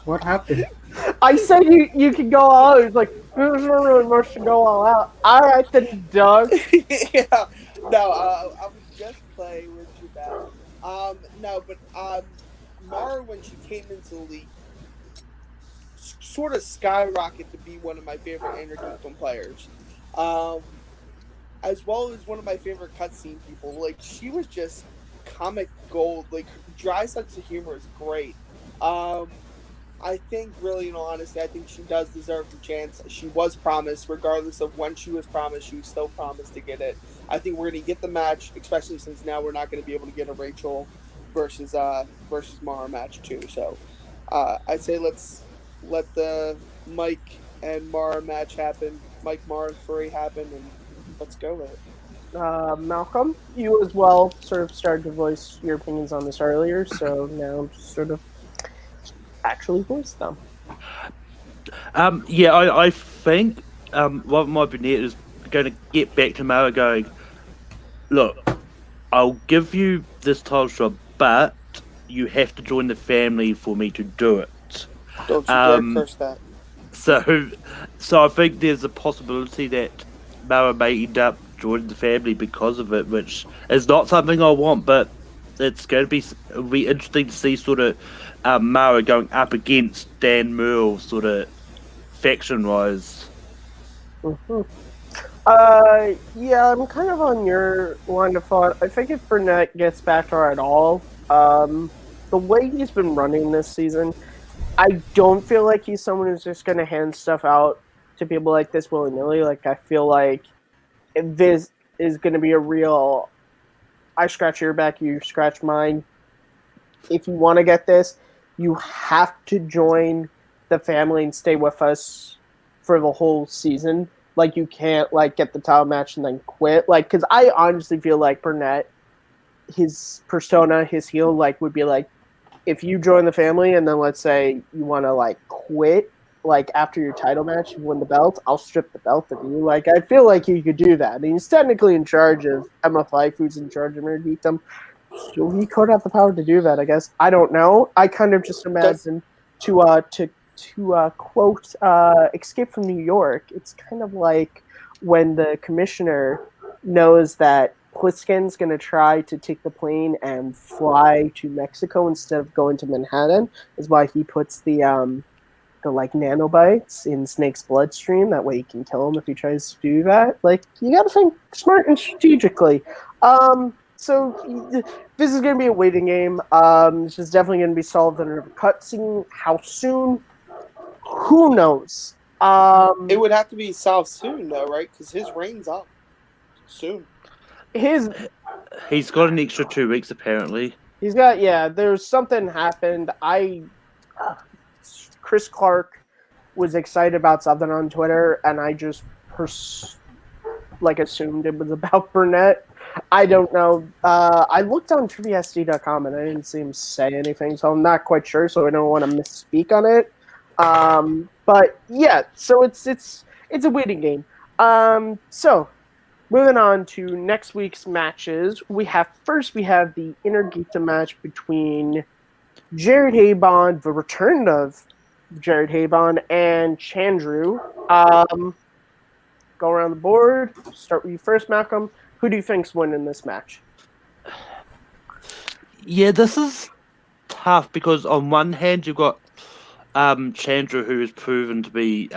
What happened? I said you can go all out. It's like there's not really much to go all out. All right, then, Doug. Yeah. No, I was just playing with you, Matt. No, but Mara, when she came into the league, sort of skyrocketed to be one of my favorite Energy players. As well as one of my favorite cutscene people. Like, she was just comic gold. Like, her dry sense of humor is great. I think, really, in all honesty, I think she does deserve the chance. She was promised, regardless of when she was promised, she was still promised to get it. I think we're going to get the match, especially since now we're not going to be able to get a Rachel versus Mara match, too. So, I'd say let's let the Mike and Mara match happen. Mike Mara 3 happen, and let's go with it. Malcolm, you as well sort of started to voice your opinions on this earlier, so now just sort of actually voice them. Yeah, I think what might be neat is going to get back to Mara going, look, I'll give you this title shot, but you have to join the family for me to do it. Don't you dare curse that. So I think there's a possibility that Mara may end up joining the family because of it, which is not something I want, but it's going to be it'll be interesting to see sort of Mara going up against Dan Merle sort of faction-wise. Mm-hmm. Yeah, I'm kind of on your line of thought. I think if Burnett gets back to her at all, the way he's been running this season, I don't feel like he's someone who's just going to hand stuff out to people like this willy-nilly. Like, I feel like this is going to be a real, I scratch your back, you scratch mine. If you want to get this, you have to join the family and stay with us for the whole season. Like, you can't, like, get the title match and then quit. Like, because I honestly feel like Burnett, his persona, his heel, like, would be like, if you join the family and then let's say you want to, like, quit, like, after your title match, you win the belt, I'll strip the belt of you. Like, I feel like you could do that. I mean, he's technically in charge of MF5, who's in charge of Meriditum. So he could have the power to do that, I guess. I don't know. I kind of just imagine to quote Escape from New York, it's kind of like when the commissioner knows that Pliskin's going to try to take the plane and fly to Mexico instead of going to Manhattan, is why he puts the like nanobites in Snake's bloodstream. That way he can kill him if he tries to do that. Like, you got to think smart and strategically. so this is going to be a waiting game. This is definitely going to be solved under a cutscene. How soon? Who knows? It would have to be solved soon, though, right? Because his reign's up soon. He's got an extra 2 weeks apparently. He's got there's something happened. Chris Clark was excited about something on Twitter, and I just assumed it was about Burnett. I don't know. I looked on triviasd.com and I didn't see him say anything, so I'm not quite sure. So I don't want to misspeak on it. But yeah, so it's a waiting game. So moving on to next week's matches, we have the Intergita match between Jared Habon, the return of Jared Habon, and Chandru. Go around the board. Start with you first, Malcolm. Who do you think's winning this match? Yeah, this is tough because on one hand you've got Chandru, who has proven to be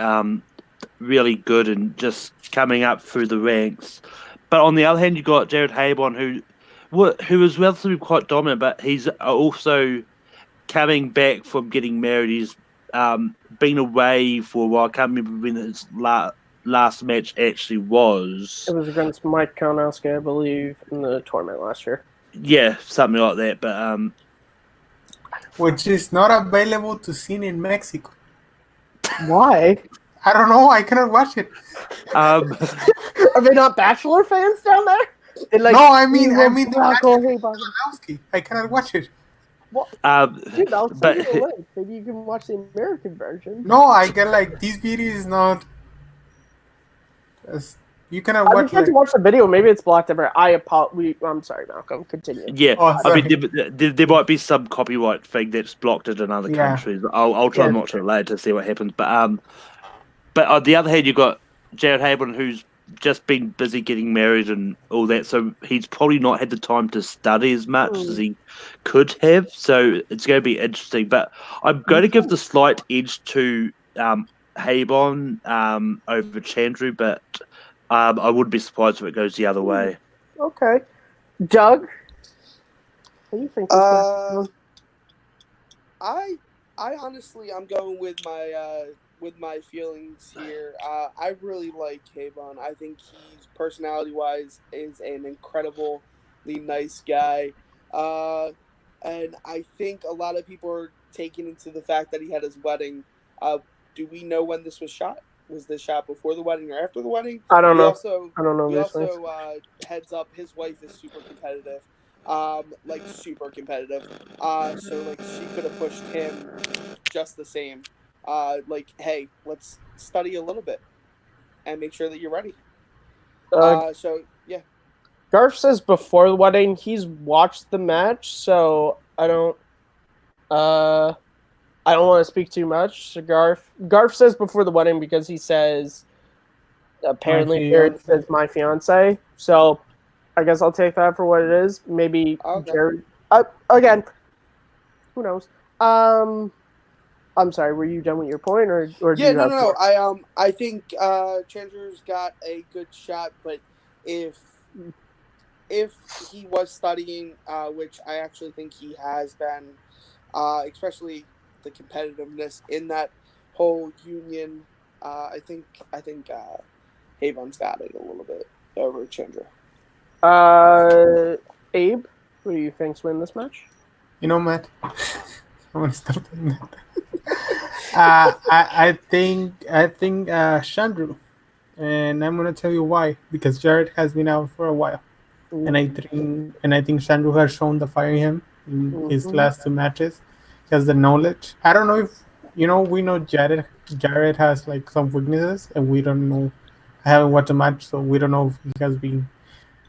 really good and just coming up through the ranks, but on the other hand you've got Jared Habon, who is relatively quite dominant, but he's also coming back from getting married. He's been away for a while. I can't remember when his last match actually was. It was against Mike Kalinowski, I believe, in the tournament last year. Yeah, something like that. But which is not available to see in Mexico. Why? I don't know. I cannot watch it. Are they not Bachelor fans down there? No, I mean Kalinowski. I cannot watch it. Well, dude, I'll send you a link. Maybe you can watch the American version. No, I get this video is not. You cannot watch. I tried to watch the video. Maybe it's blocked everywhere. I'm sorry, Malcolm. Continue. Yeah, I mean, there might be some copyright thing that's blocked it in other countries. I'll try and watch it later to see what happens. But on the other hand, you've got Jared Habon, who's just been busy getting married and all that, so he's probably not had the time to study as much as he could have. So it's going to be interesting. But I'm going to give the slight edge to Habon over Chandru, but I wouldn't be surprised if it goes the other way. Okay. Doug? What do you think? I honestly, I'm going with my feelings here. I really like Habon. I think he's personality-wise is an incredibly nice guy. And I think a lot of people are taking into the fact that he had his wedding. Do we know when this was shot? Was this shot before the wedding or after the wedding? I don't know. I don't know. He also heads up. His wife is super competitive, super competitive. So she could have pushed him just the same. Hey, let's study a little bit and make sure that you're ready. So yeah. Garf says before the wedding he's watched the match, so I don't want to speak too much. So Garf says before the wedding because he says apparently Jared says my fiance. So I guess I'll take that for what it is. Maybe Jared. Again, who knows? I'm sorry. Were you done with your point, or yeah? No. I think Chandru's got a good shot, but if he was studying, which I actually think he has been, especially the competitiveness in that whole union, I think Habon's got it a little bit over Chandru. Abe, who do you think's win this match? You know, Matt, I want to stop doing that. I think Chandru, and I'm gonna tell you why. Because Jared has been out for a while, and I think Chandru has shown the fire in him in his last 2 matches. He has the knowledge. I don't know if we know Jared has some weaknesses, and we don't know. I haven't watched a match, so we don't know if he has been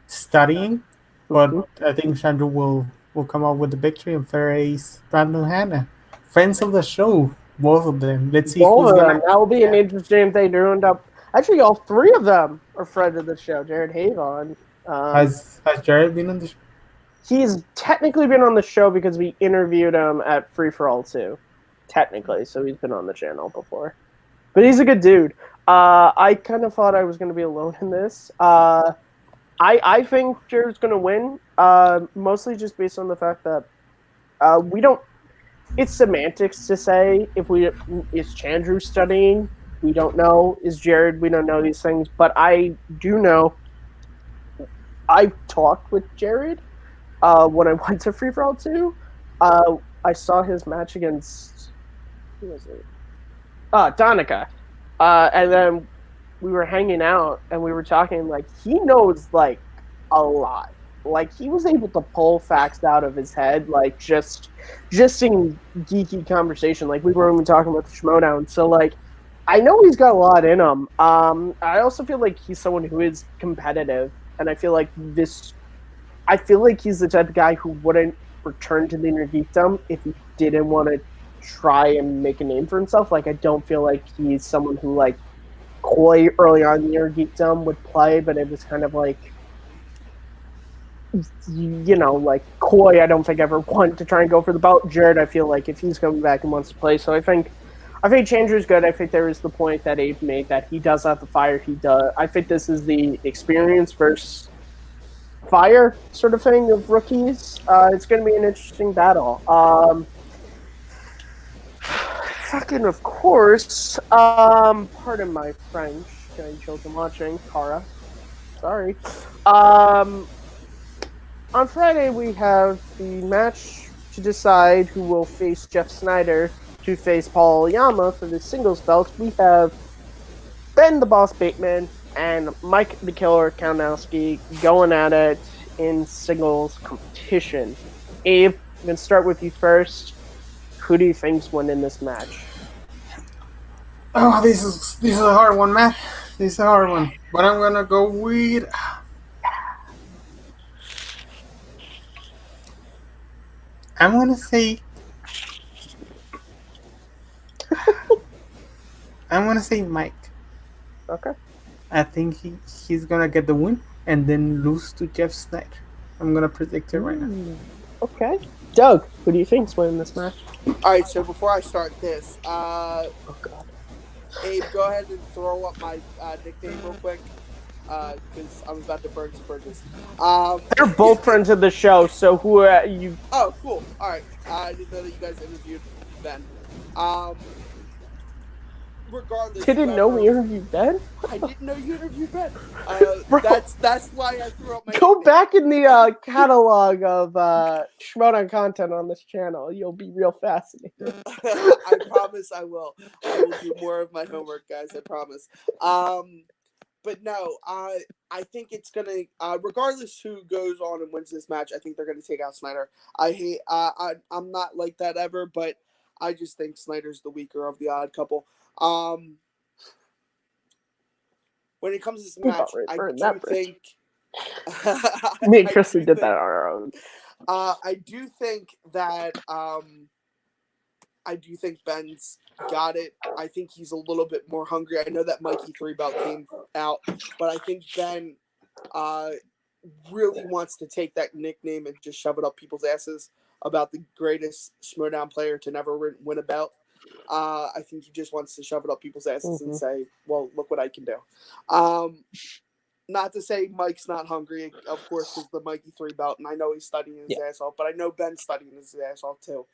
studying. But I think Chandru will come out with the victory and face Brandon Hanna, friends of the show, both of them. Let's see who's gonna. That will be an interesting thing to end up. Actually, all 3 of them are friends of the show. Jared Habon. Has Jared been on the show? He's technically been on the show because we interviewed him at Free for All 2. Technically, so he's been on the channel before. But he's a good dude. I kind of thought I was going to be alone in this. I think Jared's going to win, mostly just based on the fact that we don't. It's semantics to say if we is Chandru studying. We don't know. Is Jared? We don't know these things, but I do know. I've talked with Jared when I went to Free For All 2. I saw his match against who was it? Donica. And then we were hanging out and we were talking. Like he knows like a lot. Like he was able to pull facts out of his head, like just in geeky conversation. Like we were even talking about the Schmoedown. So like I know he's got a lot in him. I also feel like he's someone who is competitive, and I feel like this. I feel like he's the type of guy who wouldn't return to the inner geekdom if he didn't want to try and make a name for himself. Like I don't feel like he's someone who like Koi early on in the inner geekdom would play, but it was kind of like like Koi. I don't think ever wanted to try and go for the belt. Jared, I feel like if he's coming back and wants to play, so I think Chandru's good. I think there is the point that Abe made that he does have the fire. He does. I think this is the experience versus fire sort of thing of rookies. It's going to be an interesting battle. Fucking of course. Pardon my French. Any children watching? Kara. Sorry. On Friday we have the match to decide who will face Jeff Snyder to face Paul Oyama for the singles belt. We have Ben the Boss Bateman and Mike the Killer Kalinowski going at it in singles competition. Abe, I'm going to start with you first. Who do you think's winning this match? Oh, this is a hard one, man. This is a hard one. But I'm gonna go with. I'm gonna say. I'm gonna say Mike. Okay. I think he's gonna get the win and then lose to Jeff Snyder. I'm gonna predict it right now. Okay. Doug, who do you think's winning this match? All right, so before I start this, Oh God. Abe, go ahead and throw up my nickname real quick, because I'm about to burn some bridges. They're both friends of the show, so who are you? Oh, cool. All right. I didn't know that you guys interviewed Ben. Regardless, Didn't know we interviewed Ben? I didn't know you interviewed Ben. Bro. That's why I threw up my Go nickname. back in the catalog of Schmoedown content on this channel. You'll be real fascinated. I promise I will. I will do more of my homework, guys. I promise. But no, I think it's gonna. Regardless who goes on and wins this match, I think they're gonna take out Snyder. I'm not like that ever, but I just think Snyder's the weaker of the odd couple. When it comes to this match, I do think. Me and Kristen did that on our own. I do think that. I do think Ben's got it. I think he's a little bit more hungry. I know that Mikey 3 belt came out, but I think Ben really wants to take that nickname and just shove it up people's asses about the greatest Schmoedown player to never win a belt. I think he just wants to shove it up people's asses and say, well, look what I can do. Not to say Mike's not hungry, of course, because the Mikey 3 belt, and I know he's studying his ass off, but I know Ben's studying his ass off too.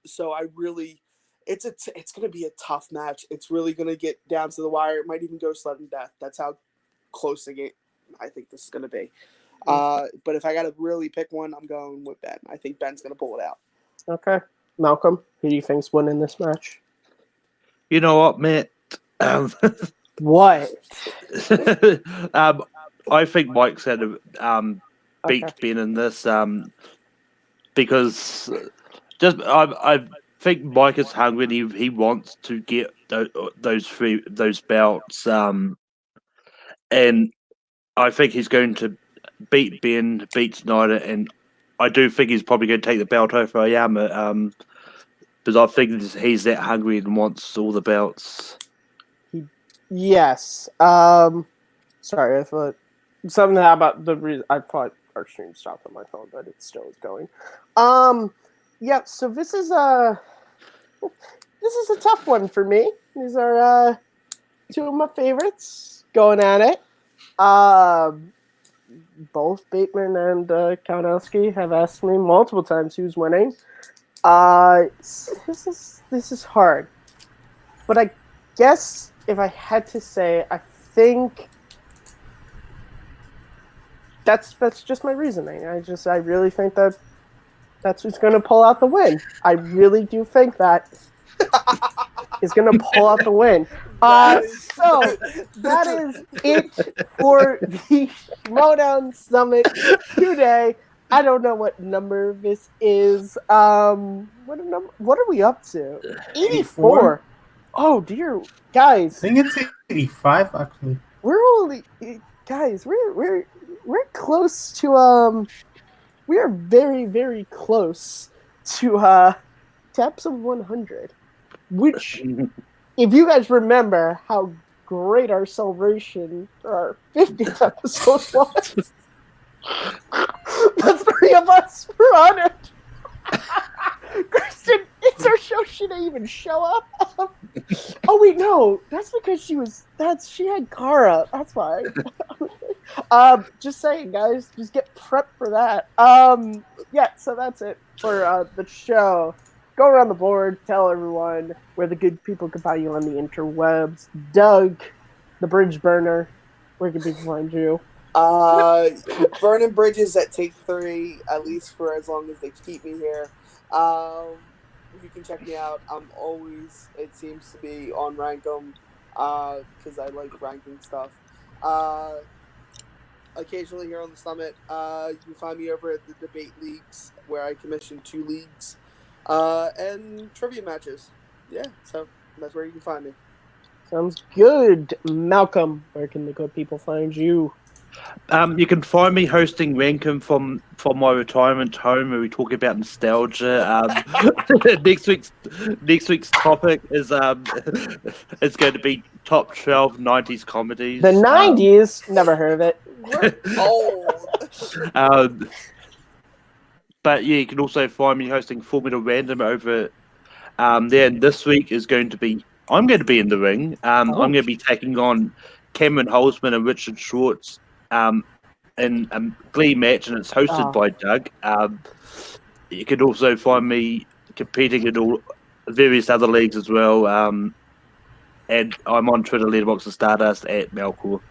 So I really, it's going to be a tough match. It's really going to get down to the wire. It might even go sudden death. That's how close the game I think this is going to be. But if I got to really pick one, I'm going with Ben. I think Ben's going to pull it out. Okay. Malcolm, who do you think's winning this match? You know what, mate? What? I think Mike's had beat Ben in this because just I think Mike is hungry and he wants to get those belts and I think he's going to beat Ben, beat Snyder, and I do think he's probably going to take the belt over Oyama because I think he's that hungry and wants all the belts. Yes. Sorry, I thought something about the reason. I thought our stream stopped on my phone, but it still is going. Yeah. So this is a tough one for me. These are two of my favorites going at it. Both Bateman and Kalinowski have asked me multiple times who's winning. This is hard, but I guess if I had to say, I think that's just my reasoning. I really think that's who's going to pull out the win. I really do think that is going to pull out the win. So that is it for the Schmoedown Summit today. I don't know what number this is. What are we up to? 84. Oh dear, guys. I think it's 85 actually. We're only guys. We're close to we are very, very close to episode 100, which, if you guys remember how great our celebration for our 50th episode was, the three of us were on it. Kristen, it's our show. She didn't even show up. Oh wait, no, that's because she had Kara. That's why. Just saying, guys, just get prepped for that. Yeah, so that's it for the show. Go around the board, tell everyone where the good people can find you on the interwebs. Doug, the bridge burner, where can people find you? Burning bridges at Take 3, at least for as long as they keep me here. You can check me out. I'm always, it seems to be on Rankum, because I like ranking stuff. Occasionally here on the Summit, you can find me over at the Debate Leagues, where I commission 2 leagues, and trivia matches. Yeah, so that's where you can find me. Sounds good. Malcolm, where can the good people find you? You can find me hosting Rankum from my retirement home, where we talk about nostalgia. Next week's topic is it's going to be top 12 90s comedies. The 90s? Never heard of it. Old. But yeah, you can also find me hosting Formula Random over there. And this week is going to be I'm going to be in the ring. I'm going to be taking on Cameron Holzman and Richard Schwartz in a Glee match, and it's hosted by Doug. You can also find me competing in all various other leagues as well. And I'm on Twitter, Letterboxd and Stardust at Malcor.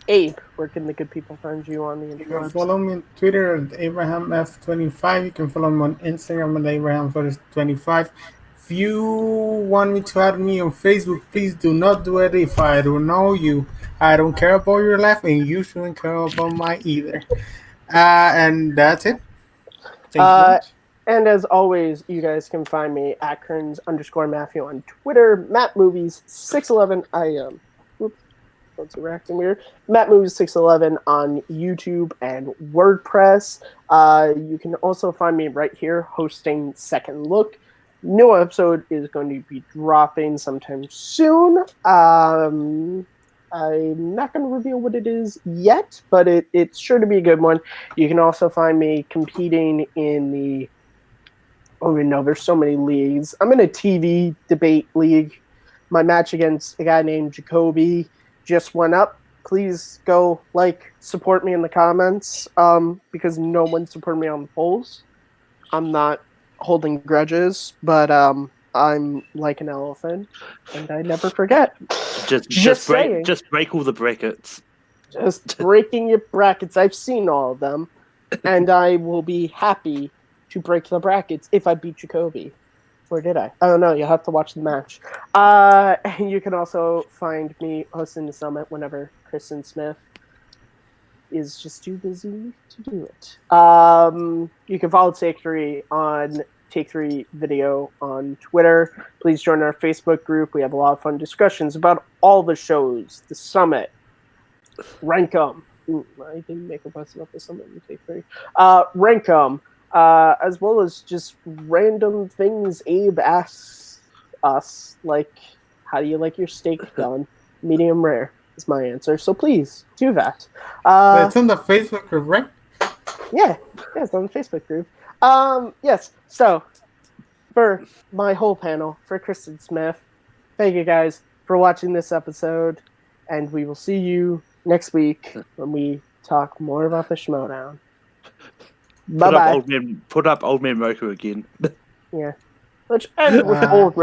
Abe, where can the good people find you on the You can internet? follow me on Twitter at AbrahamF25. You can follow me on Instagram at AbrahamF25. If you want me to add me on Facebook, please do not do it if I don't know you. I don't care about your life, and you shouldn't care about mine either. And that's it. Thank you very much. And as always, you guys can find me at Kearns_Matthew on Twitter, MattMovies611. I am. That's reacting weird. MattMovies611 on YouTube and WordPress. You can also find me right here hosting Second Look. New episode is going to be dropping sometime soon. I'm not going to reveal what it is yet, but it's sure to be a good one. You can also find me competing in the... Oh, no, there's so many leagues. I'm in a TV debate league. My match against a guy named Jacoby just went up. Please go support me in the comments, because no one supported me on the polls. I'm not holding grudges, but I'm like an elephant, and I never forget. Just break all the brackets. Just breaking your brackets. I've seen all of them, and I will be happy to break the brackets if I beat Jacoby. Or did I? I don't know. You'll have to watch the match. And you can also find me hosting the Summit whenever Kristen Smith is just too busy to do it. You can follow Take 3 on Take 3 Video on Twitter. Please join our Facebook group. We have a lot of fun discussions about all the shows, the Summit, Rankum. Ooh, I didn't make a fuss about the Summit in Take 3. Rankum, as well as just random things Abe asks us, like, how do you like your steak done? Medium rare is my answer. So please do that. It's on the Facebook group, right? Yeah, it's on the Facebook group. Yes. So for my whole panel, for Kristen Smith, thank you guys for watching this episode, and we will see you next week when we talk more about the Schmoedown. Put Bye-bye. up old man Roku again. Yeah. Let's end with old